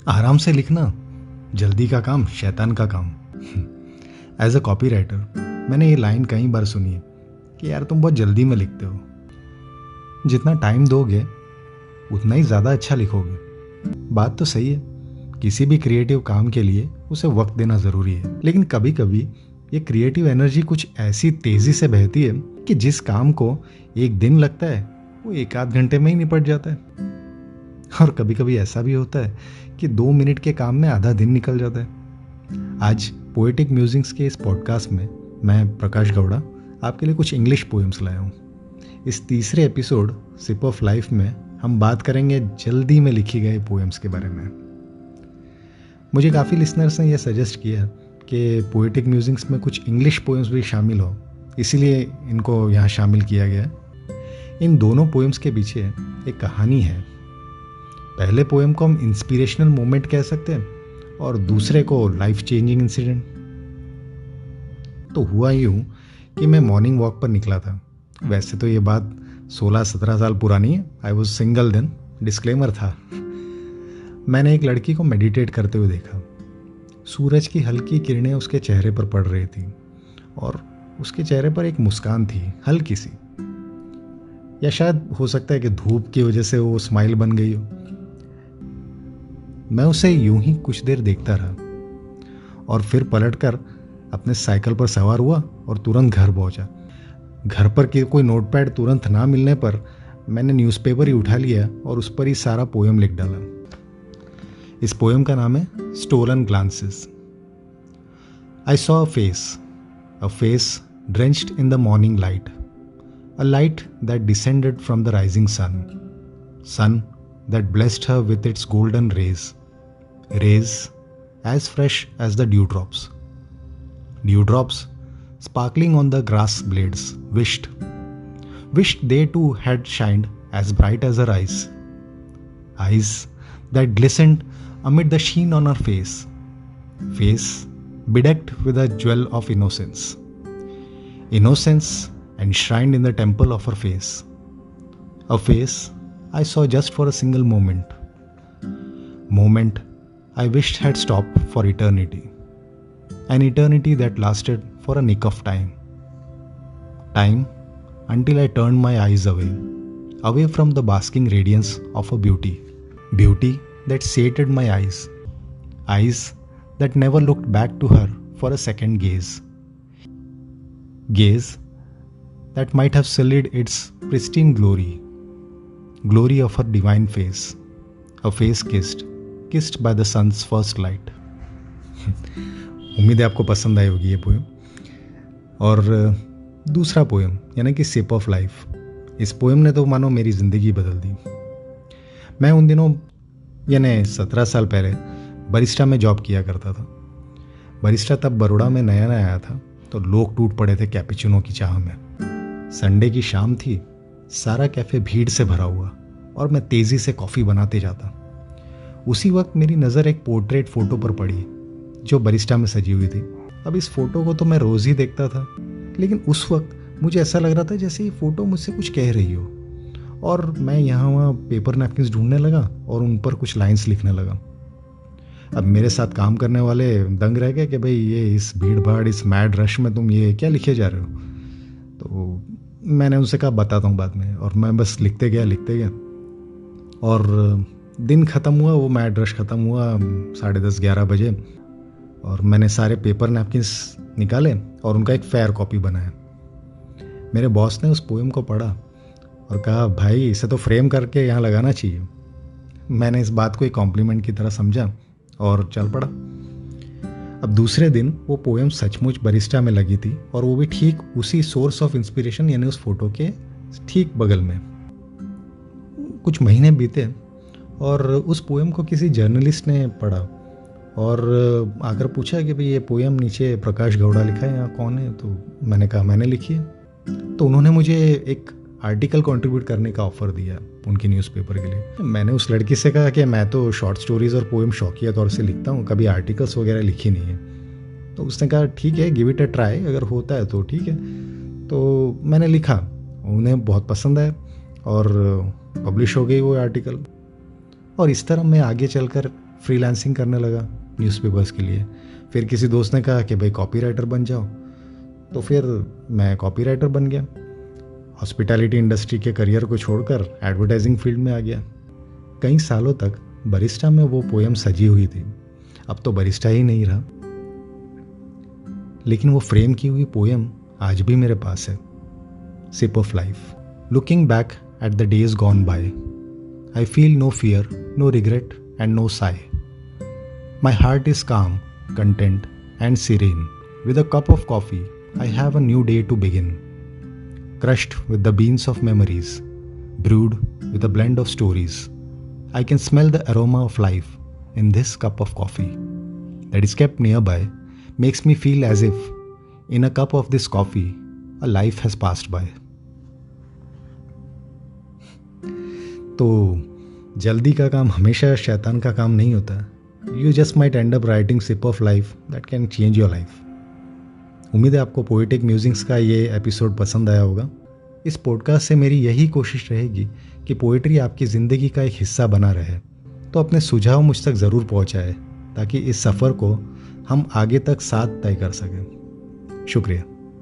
आराम से लिखना जल्दी का काम शैतान का काम। एज अ कॉपी राइटर मैंने ये लाइन कई बार सुनी है कि यार तुम बहुत जल्दी में लिखते हो, जितना टाइम दोगे उतना ही ज़्यादा अच्छा लिखोगे। बात तो सही है, किसी भी क्रिएटिव काम के लिए उसे वक्त देना ज़रूरी है, लेकिन कभी कभी ये क्रिएटिव एनर्जी कुछ ऐसी तेज़ी से बहती है कि जिस काम को एक दिन लगता है वो एक आध घंटे में ही निपट जाता है। और कभी कभी ऐसा भी होता है कि 2 मिनट के काम में आधा दिन निकल जाता है। आज पोएटिक म्यूजिक्स के इस पॉडकास्ट में मैं प्रकाश गौड़ा आपके लिए कुछ इंग्लिश पोएम्स लाया हूँ। इस तीसरे एपिसोड सिप ऑफ लाइफ में हम बात करेंगे जल्दी में लिखी गई पोएम्स के बारे में। मुझे काफ़ी लिसनर्स ने यह सजेस्ट किया कि पोएटिक म्यूजिक्स में कुछ इंग्लिश पोएम्स भी शामिल हो, इसीलिए इनको यहाँ शामिल किया गया। इन दोनों पोएम्स के पीछे एक कहानी है। पहले पोएम को हम इंस्पिरेशनल मोमेंट कह सकते हैं और दूसरे को लाइफ चेंजिंग इंसिडेंट। तो हुआ यूँ कि मैं मॉर्निंग वॉक पर निकला था। वैसे तो ये बात 16-17 साल पुरानी है। I was single then, disclaimer था। मैंने एक लड़की को मेडिटेट करते हुए देखा। सूरज की हल्की किरणें उसके चेहरे पर पड़ रही थी और उसके चेहरे पर एक मुस्कान थी, हल्की सी, या शायद हो सकता है कि धूप की वजह से वो स्माइल बन गई हो। मैं उसे यूं ही कुछ देर देखता रहा और फिर पलटकर अपने साइकिल पर सवार हुआ और तुरंत घर पहुंचा। घर पर कोई नोटपैड तुरंत ना मिलने पर मैंने न्यूज़पेपर ही उठा लिया और उस पर ही सारा पोएम लिख डाला। इस पोएम का नाम है stolen glances. I saw a face drenched in the morning light, a light that descended from the rising sun that blessed her with its golden rays as fresh as the dewdrops sparkling on the grass blades, wished they too had shined as bright as her eyes that glistened amid the sheen on her face bedecked with a jewel of innocence enshrined in the temple of her face, a face I saw just for a single moment I wished had stopped for eternity, an eternity that lasted for a nick of time until I turned my eyes away from the basking radiance of a beauty that sated my eyes that never looked back to her for a second gaze that might have sullied its pristine glory of her divine face, a face kissed by the sun's first light. उम्मीद है आपको पसंद आई होगी ये poem. और दूसरा poem यानी कि सिप ऑफ लाइफ, इस पोएम ने तो मानो मेरी ज़िंदगी बदल दी। मैं उन दिनों यानी 17 साल पहले बरिस्टा में जॉब किया करता था। बरिस्टा तब बड़ौदा में नया नया आया था, तो लोग टूट पड़े थे कैपुचिनो की चाह में। संडे की शाम थी, सारा कैफ़े भीड़ से भरा हुआ और मैं तेज़ी से कॉफ़ी बनाते जाता। उसी वक्त मेरी नज़र एक पोर्ट्रेट फ़ोटो पर पड़ी जो बरिस्टा में सजी हुई थी। अब इस फ़ोटो को तो मैं रोज़ ही देखता था, लेकिन उस वक्त मुझे ऐसा लग रहा था जैसे ये फ़ोटो मुझसे कुछ कह रही हो। और मैं यहाँ वहाँ पेपर नैपकिन्स ढूंढने लगा और उन पर कुछ लाइन्स लिखने लगा। अब मेरे साथ काम करने वाले दंग रह गए कि भाई ये इस भीड़ भाड़, इस मैड रश में तुम ये क्या लिखे जा रहे हो। तो मैंने उनसे कहा बताता हूँ बाद में, और मैं बस लिखते गया और दिन ख़त्म हुआ, वो मैड रश ख़त्म हुआ 10:30-11 बजे, और मैंने सारे पेपर नैपकिन्स निकाले और उनका एक फेयर कॉपी बनाया। मेरे बॉस ने उस पोएम को पढ़ा और कहा भाई इसे तो फ्रेम करके यहाँ लगाना चाहिए। मैंने इस बात को एक कॉम्प्लीमेंट की तरह समझा और चल पड़ा। अब दूसरे दिन वो पोएम सचमुच बरिस्टा में लगी थी, और वो भी ठीक उसी सोर्स ऑफ इंस्पिरेशन यानी उस फोटो के ठीक बगल में। कुछ महीने बीते और उस पोएम को किसी जर्नलिस्ट ने पढ़ा और आकर पूछा कि भाई ये पोएम नीचे प्रकाश गौड़ा लिखा है, यहाँ कौन है। तो मैंने कहा मैंने लिखी है। तो उन्होंने मुझे एक आर्टिकल कंट्रीब्यूट करने का ऑफ़र दिया उनके न्यूज़पेपर के लिए। मैंने उस लड़की से कहा कि मैं तो शॉर्ट स्टोरीज़ और पोएम शौकिया तौर से लिखता हूँ, कभी आर्टिकल्स वगैरह लिखी नहीं है। तो उसने कहा ठीक है, गिव इट अ ट्राई, अगर होता है तो ठीक है। तो मैंने लिखा, उन्हें बहुत पसंद आया और पब्लिश हो गई वो आर्टिकल। और इस तरह मैं आगे चलकर फ्रीलांसिंग करने लगा न्यूज़पेपर्स के लिए। फिर किसी दोस्त ने कहा कि भाई कॉपीराइटर बन जाओ, तो फिर मैं कॉपीराइटर बन गया। हॉस्पिटैलिटी इंडस्ट्री के करियर को छोड़कर एडवर्टाइजिंग फील्ड में आ गया। कई सालों तक बरिस्टा में वो पोएम सजी हुई थी। अब तो बरिस्टा ही नहीं रहा, लेकिन वो फ्रेम की हुई पोएम आज भी मेरे पास है। Sip of life. Looking back at the days gone by, I feel no fear, no regret and no sigh. My heart is calm, content and serene. With a cup of coffee, I have a new day to begin. Crushed with the beans of memories, brewed with a blend of stories, I can smell the aroma of life in this cup of coffee that is kept nearby, makes me feel as if in a cup of this coffee a life has passed by. तो जल्दी का काम हमेशा शैतान का काम नहीं होता। You just might end up writing sip of life that can change your life. उम्मीद है आपको पोएटिक म्यूजिक्स का ये एपिसोड पसंद आया होगा। इस पॉडकास्ट से मेरी यही कोशिश रहेगी कि पोएट्री आपकी ज़िंदगी का एक हिस्सा बना रहे। तो अपने सुझाव मुझ तक ज़रूर पहुंचाएं ताकि इस सफ़र को हम आगे तक साथ तय कर सकें। शुक्रिया।